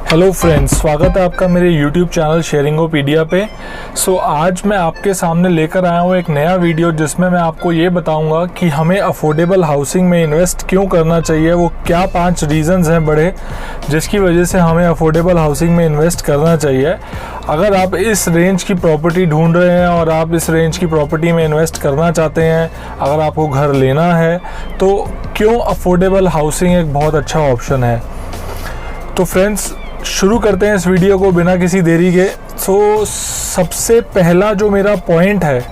Hello friends, स्वागत है आपका मेरे YouTube चैनल शेयरिंगोपीडिया पे। आज मैं आपके सामने लेकर आया हूँ एक नया वीडियो जिसमें मैं आपको ये बताऊँगा कि हमें अफोर्डेबल हाउसिंग में इन्वेस्ट क्यों करना चाहिए। वो क्या 5 रीज़न्स हैं बड़े जिसकी वजह से हमें अफोर्डेबल हाउसिंग में इन्वेस्ट करना चाहिए। अगर आप इस रेंज की प्रॉपर्टी ढूंढ रहे हैं और आप इस रेंज की प्रॉपर्टी में इन्वेस्ट करना चाहते हैं, अगर आपको घर लेना है तो क्यों अफोर्डेबल हाउसिंग एक बहुत अच्छा ऑप्शन है। तो फ्रेंड्स, शुरू करते हैं इस वीडियो को बिना किसी देरी के। सबसे पहला जो मेरा पॉइंट है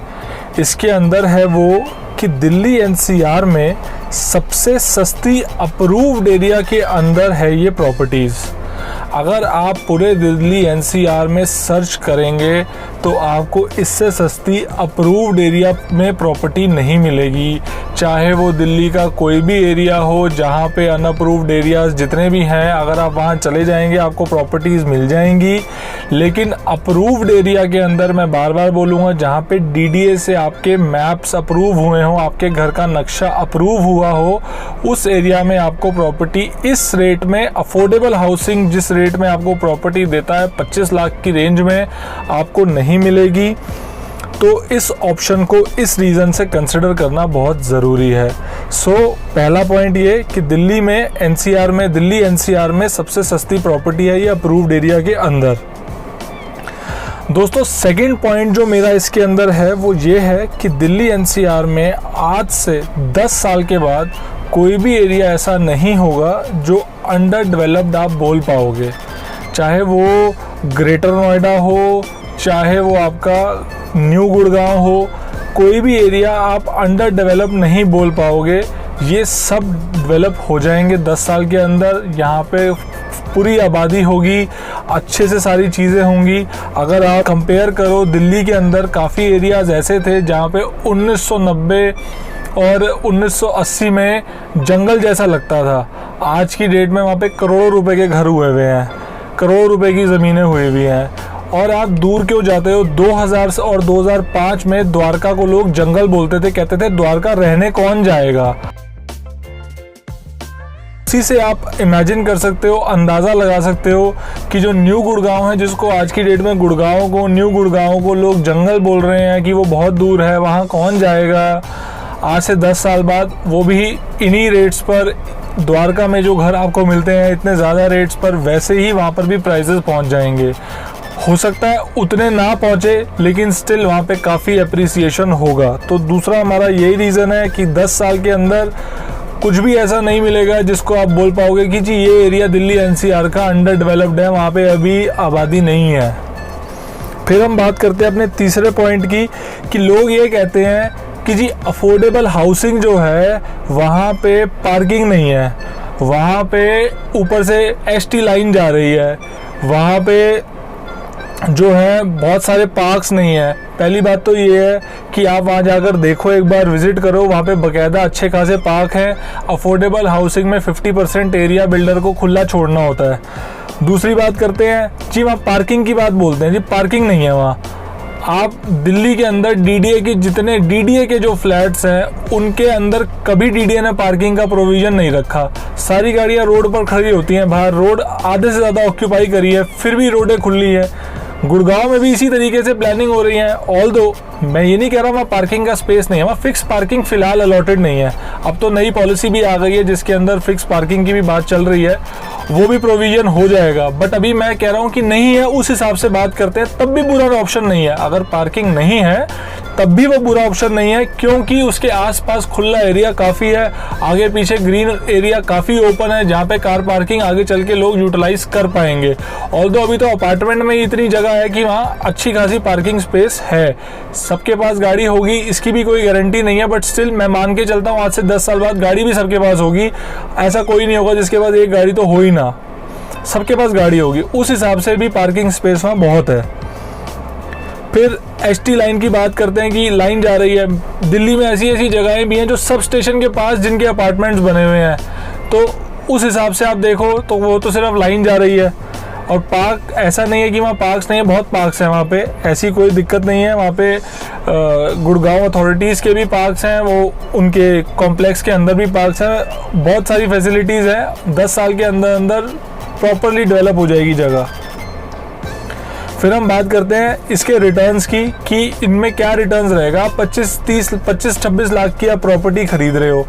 इसके अंदर है वो कि दिल्ली एनसीआर में सबसे सस्ती अप्रूव्ड एरिया के अंदर है ये प्रॉपर्टीज़। अगर आप पूरे दिल्ली एनसीआर में सर्च करेंगे तो आपको इससे सस्ती अप्रूव्ड एरिया में प्रॉपर्टी नहीं मिलेगी। चाहे वो दिल्ली का कोई भी एरिया हो, जहाँ पे अनअप्रूव्ड एरियाज जितने भी हैं, अगर आप वहाँ चले जाएंगे आपको प्रॉपर्टीज़ मिल जाएंगी। लेकिन अप्रूव्ड एरिया के अंदर मैं बार बार बोलूँगा, जहाँ पे डीडीए से आपके मैप्स अप्रूव हुए हों, आपके घर का नक्शा अप्रूव हुआ हो, उस एरिया में आपको प्रॉपर्टी इस रेट में अफोर्डेबल हाउसिंग जिस रेट में आपको प्रॉपर्टी देता है 25 लाख की रेंज में आपको नहीं मिलेगी। तो इस ऑप्शन को इस रीज़न से कंसिडर करना बहुत ज़रूरी है। पहला पॉइंट ये कि दिल्ली एनसीआर में सबसे सस्ती प्रॉपर्टी है ये अप्रूव्ड एरिया के अंदर। दोस्तों, सेकंड पॉइंट जो मेरा इसके अंदर है वो ये है कि दिल्ली एनसीआर में आज से 10 साल के बाद कोई भी एरिया ऐसा नहीं होगा जो अंडर डेवलप्ड आप बोल पाओगे। चाहे वो ग्रेटर नोएडा हो, चाहे वो आपका न्यू गुड़गांव हो, कोई भी एरिया आप अंडर डेवलप नहीं बोल पाओगे। ये सब डेवलप हो जाएंगे 10 साल के अंदर। यहाँ पे पूरी आबादी होगी, अच्छे से सारी चीज़ें होंगी। अगर आप कंपेयर करो, दिल्ली के अंदर काफ़ी एरियाज़ ऐसे थे जहाँ पे 1990 और 1980 में जंगल जैसा लगता था। आज की डेट में वहाँ पे करोड़ों रुपए के घर हुए हुए हैं, करोड़ों रुपए की ज़मीनें हुई हुई हैं। और आप दूर क्यों जाते हो, 2000 और 2005 में द्वारका को लोग जंगल बोलते थे, कहते थे द्वारका रहने कौन जाएगा। इसी से आप इमेजिन कर सकते हो, अंदाज़ा लगा सकते हो कि जो न्यू गुड़गांव है, जिसको आज की डेट में न्यू गुड़गांव को लोग जंगल बोल रहे हैं कि वो बहुत दूर है, वहाँ कौन जाएगा। आज से 10 साल बाद वो भी इन्हीं रेट्स पर, द्वारका में जो घर आपको मिलते हैं इतने ज़्यादा रेट्स पर, वैसे ही वहाँ पर भी प्राइसेस पहुँच जाएंगे। हो सकता है उतने ना पहुँचे, लेकिन स्टिल वहाँ पे काफ़ी अप्रिसिएशन होगा। तो दूसरा हमारा यही रीज़न है कि 10 साल के अंदर कुछ भी ऐसा नहीं मिलेगा जिसको आप बोल पाओगे कि जी ये एरिया दिल्ली एनसीआर का अंडर डेवलप्ड है, वहाँ पे अभी आबादी नहीं है। फिर हम बात करते हैं अपने तीसरे पॉइंट की कि लोग ये कहते हैं कि जी अफोर्डेबल हाउसिंग जो है वहाँ पे पार्किंग नहीं है, वहाँ पे ऊपर से एसटी लाइन जा रही है, वहाँ पे जो है बहुत सारे पार्क्स नहीं है। पहली बात तो ये है कि आप वहाँ जाकर देखो, एक बार विजिट करो, वहाँ पे बकायदा अच्छे खासे पार्क हैं। अफोर्डेबल हाउसिंग में 50% एरिया बिल्डर को खुला छोड़ना होता है। दूसरी बात करते हैं जी, वहाँ पार्किंग की बात बोलते हैं, जी पार्किंग नहीं है वहाँ। आप दिल्ली के अंदर डीडीए के जो फ्लैट्स हैं उनके अंदर कभी डीडीए ने पार्किंग का प्रोविज़न नहीं रखा। सारी गाड़ियाँ रोड पर खड़ी होती हैं, बाहर रोड आधे से ज़्यादा ऑक्यूपाई करी है, फिर भी रोडें खुली है। गुड़गांव में भी इसी तरीके से प्लानिंग हो रही है। ऑल्दो मैं ये नहीं कह रहा वहाँ पार्किंग का स्पेस नहीं है, वहाँ फिक्स पार्किंग फ़िलहाल अलॉटेड नहीं है। अब तो नई पॉलिसी भी आ गई है जिसके अंदर फिक्स पार्किंग की भी बात चल रही है, वो भी प्रोविज़न हो जाएगा। बट अभी मैं कह रहा हूँ कि नहीं है, उस हिसाब से बात करते हैं, तब भी बुरा ऑप्शन नहीं है। अगर पार्किंग नहीं है तब भी वो बुरा ऑप्शन नहीं है, क्योंकि उसके आसपास खुला एरिया काफ़ी है, आगे पीछे ग्रीन एरिया काफ़ी ओपन है, जहाँ पे कार पार्किंग आगे चल के लोग यूटिलाइज कर पाएंगे। ऑल्दो अभी तो अपार्टमेंट में इतनी जगह है कि वहाँ अच्छी खासी पार्किंग स्पेस है। सबके पास गाड़ी होगी इसकी भी कोई गारंटी नहीं है, बट स्टिल मैं मान के चलता हूँ आज से 10 साल बाद गाड़ी भी सबके पास होगी। ऐसा कोई नहीं होगा जिसके पास एक गाड़ी तो हो ही ना, सबके पास गाड़ी होगी। उस हिसाब से भी पार्किंग स्पेस वहाँ बहुत है। फिर एसटी लाइन की बात करते हैं कि लाइन जा रही है। दिल्ली में ऐसी ऐसी जगहें भी हैं जो सब स्टेशन के पास जिनके अपार्टमेंट्स बने हुए हैं, तो उस हिसाब से आप देखो तो वो तो सिर्फ लाइन जा रही है। और पार्क, ऐसा नहीं है कि वहाँ पार्क्स नहीं है, बहुत पार्क्स हैं वहाँ पे, ऐसी कोई दिक्कत नहीं है। वहाँ पे गुड़गांव अथॉरिटीज़ के भी पार्क्स हैं, वो उनके कॉम्प्लेक्स के अंदर भी पार्क्स हैं, बहुत सारी फैसिलिटीज़ हैं। 10 साल के अंदर प्रॉपरली डेवलप हो जाएगी जगह। फिर हम बात करते हैं इसके रिटर्न्स की कि इनमें क्या रिटर्न्स रहेगा। आप 25-26 लाख की आप प्रॉपर्टी खरीद रहे हो,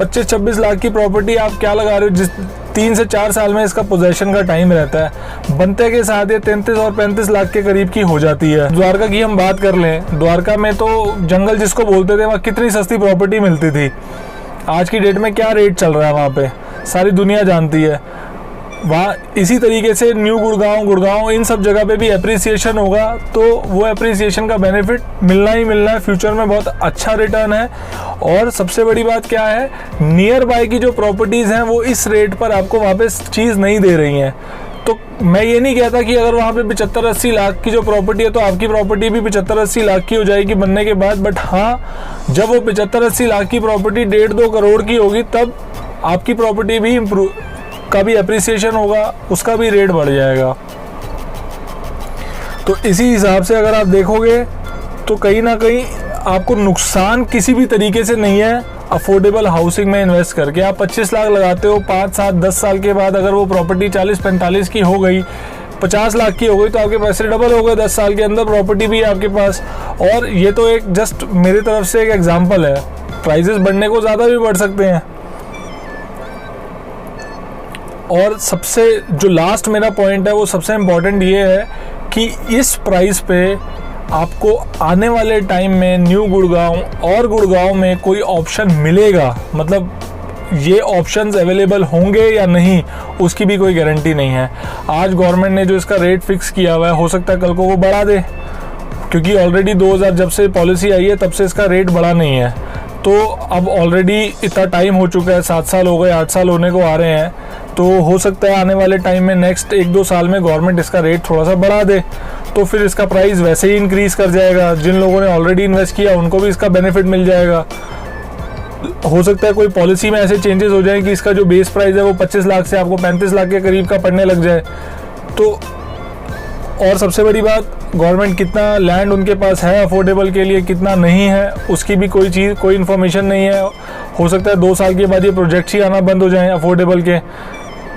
25-26 लाख की प्रॉपर्टी आप क्या लगा रहे हो, जिस 3 से 4 साल में इसका पोजेशन का टाइम रहता है, बनते के साथ ये 33 और 35 लाख के करीब की हो जाती है। द्वारका की हम बात कर लें, द्वारका में तो जंगल जिसको बोलते थे, वहाँ कितनी सस्ती प्रॉपर्टी मिलती थी, आज की डेट में क्या रेट चल रहा है वहाँ पे सारी दुनिया जानती है। वहाँ इसी तरीके से न्यू गुड़गांव इन सब जगह पे भी एप्रिसिएशन होगा, तो वो एप्रिसिएशन का बेनिफिट मिलना ही मिलना है। फ्यूचर में बहुत अच्छा रिटर्न है। और सबसे बड़ी बात क्या है, नियर बाय की जो प्रॉपर्टीज़ हैं वो इस रेट पर आपको वहाँ पे चीज़ नहीं दे रही हैं। तो मैं ये नहीं कहता कि अगर वहाँ पे 75-80 लाख की जो प्रॉपर्टी है तो आपकी प्रॉपर्टी भी 75-80 लाख की हो जाएगी बनने के बाद, बट हाँ, जब वो 75-80 लाख की प्रॉपर्टी 1.5-2 करोड़ की होगी तब आपकी प्रॉपर्टी भी का भी एप्रिसिएशन होगा, उसका भी रेट बढ़ जाएगा। तो इसी हिसाब से अगर आप देखोगे तो कहीं ना कहीं आपको नुकसान किसी भी तरीके से नहीं है अफोर्डेबल हाउसिंग में इन्वेस्ट करके। आप 25 लाख लगाते हो, 5, 7, 10 साल के बाद अगर वो प्रॉपर्टी 40-45 की हो गई, 50 लाख की हो गई, तो आपके पैसे डबल हो गए 10 साल के अंदर, प्रॉपर्टी भी है आपके पास। और ये तो एक जस्ट मेरी तरफ से एक एग्जाम्पल है, प्राइजेस बढ़ने को ज़्यादा भी बढ़ सकते हैं। और सबसे जो लास्ट मेरा पॉइंट है वो सबसे इम्पॉर्टेंट ये है कि इस प्राइस पे आपको आने वाले टाइम में न्यू गुड़गांव में कोई ऑप्शन मिलेगा, मतलब ये ऑप्शंस अवेलेबल होंगे या नहीं उसकी भी कोई गारंटी नहीं है। आज गवर्नमेंट ने जो इसका रेट फिक्स किया हुआ है, हो सकता है कल को वो बढ़ा दे, क्योंकि ऑलरेडी 2000 जब से पॉलिसी आई है तब से इसका रेट बढ़ा नहीं है। तो अब ऑलरेडी इतना टाइम हो चुका है, 7 साल हो गए, 8 साल होने को आ रहे हैं, तो हो सकता है आने वाले टाइम में नेक्स्ट 1-2 साल में गवर्नमेंट इसका रेट थोड़ा सा बढ़ा दे, तो फिर इसका प्राइस वैसे ही इंक्रीज़ कर जाएगा। जिन लोगों ने ऑलरेडी इन्वेस्ट किया उनको भी इसका बेनिफिट मिल जाएगा। हो सकता है कोई पॉलिसी में ऐसे चेंजेस हो जाए कि इसका जो बेस प्राइस है वो 25 लाख से आपको 35 लाख के करीब का पड़ने लग जाए। तो और सबसे बड़ी बात, गवर्नमेंट कितना लैंड उनके पास है अफोर्डेबल के लिए, कितना नहीं है, उसकी भी कोई इन्फॉर्मेशन नहीं है। हो सकता है 2 साल के बाद ये प्रोजेक्ट्स ही आना बंद हो जाएं अफोर्डेबल के।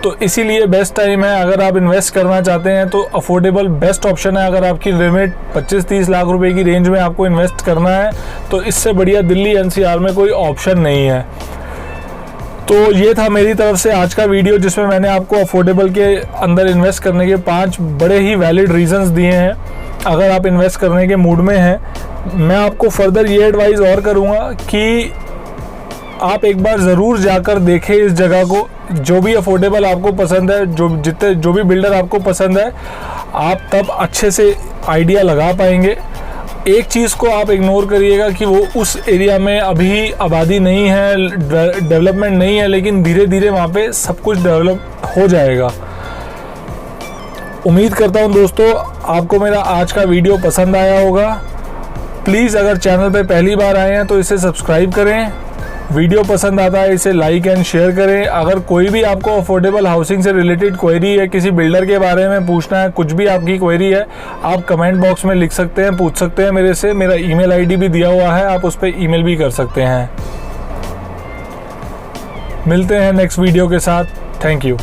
तो इसीलिए बेस्ट टाइम है, अगर आप इन्वेस्ट करना चाहते हैं तो अफोर्डेबल बेस्ट ऑप्शन है। अगर आपकी लिमिट 25-30 लाख रुपए की रेंज में आपको इन्वेस्ट करना है तो इससे बढ़िया दिल्ली NCR में कोई ऑप्शन नहीं है। तो ये था मेरी तरफ से आज का वीडियो, जिसमें मैंने आपको अफोर्डेबल के अंदर इन्वेस्ट करने के 5 बड़े ही वैलिड रीजंस दिए हैं। अगर आप इन्वेस्ट करने के मूड में हैं, मैं आपको फर्दर ये एडवाइस और करूँगा कि आप एक बार ज़रूर जाकर देखें इस जगह को। जो भी अफोर्डेबल आपको पसंद है, जो भी बिल्डर आपको पसंद है, आप तब अच्छे से आइडिया लगा पाएंगे। एक चीज़ को आप इग्नोर करिएगा कि वो उस एरिया में अभी आबादी नहीं है, डेवलपमेंट नहीं है, लेकिन धीरे धीरे वहाँ पे सब कुछ डेवलप हो जाएगा। उम्मीद करता हूँ दोस्तों आपको मेरा आज का वीडियो पसंद आया होगा। प्लीज़ अगर चैनल पे पहली बार आए हैं तो इसे सब्सक्राइब करें, वीडियो पसंद आता है इसे लाइक एंड शेयर करें। अगर कोई भी आपको अफोर्डेबल हाउसिंग से रिलेटेड क्वेरी है, किसी बिल्डर के बारे में पूछना है, कुछ भी आपकी क्वेरी है, आप कमेंट बॉक्स में लिख सकते हैं, पूछ सकते हैं मेरे से। मेरा ईमेल आईडी भी दिया हुआ है, आप उस पर ईमेल भी कर सकते हैं। मिलते हैं नेक्स्ट वीडियो के साथ। Thank you.